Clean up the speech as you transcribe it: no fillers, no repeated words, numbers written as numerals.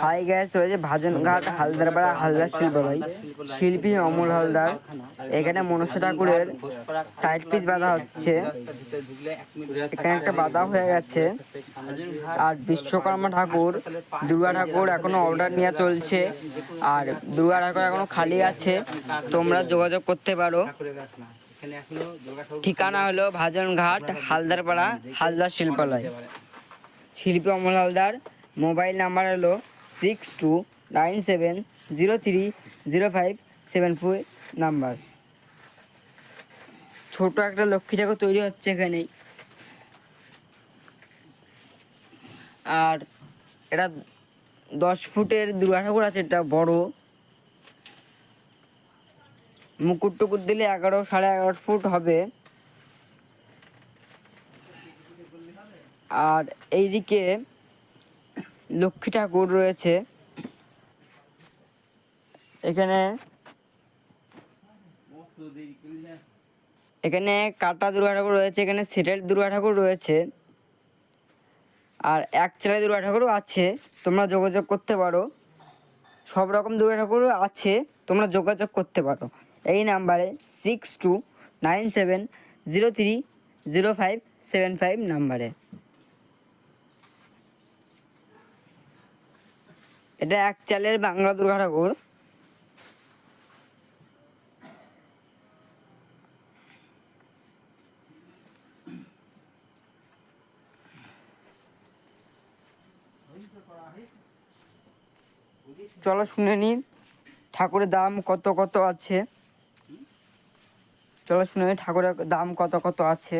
High gas রয়েছে ভাজনঘাট হালদারপাড়া হালদার শিল্পালয়, শিল্পী অমল হালদার। এখানে মনসা ঠাকুরের সাইড পিস বাঁধা হচ্ছে, এখানে একটা বাঁধা হয়ে গেছে। আর বিশ্বকর্মা ঠাকুর, দুর্গা ঠাকুর এখনো অর্ডার নেওয়া চলছে, আর দুর্গা ঠাকুর এখনো খালি আছে, তোমরা যোগাযোগ করতে পারো। ঠিকানা হলো ভাজনঘাট হালদারপাড়া হালদার শিল্পালয়, শিল্পী অমল হালদার। মোবাইল নাম্বার হলো 6297030574 নাম্বার। ছোট একটা লক্ষ্মী ঠাকুর তৈরি হচ্ছে এখানেই। আর এটা 10 ফুটের দুর্গা ঠাকুর আছে, এটা বড়। মুকুট টুকুর দিলে 11 সাড়ে 11 ফুট হবে। আর এইদিকে লক্ষ্মী ঠাকুর রয়েছে, এখানে কাটা দুর্গা ঠাকুর রয়েছে, এখানে সেটের দুর্গা ঠাকুর রয়েছে, আর এক চালাই দুর্গা ঠাকুরও আছে, তোমরা যোগাযোগ করতে পারো। সব রকম দুর্গা ঠাকুরও আছে, তোমরা যোগাযোগ করতে পারো এই নাম্বারে 6297030575 নাম্বারে। এটা এক চালের বাংলা দুর্গা ঠাকুর। চলো শুনে নিন ঠাকুরের দাম কত কত আছে। চলো শুনে নিন ঠাকুরের দাম কত কত আছে।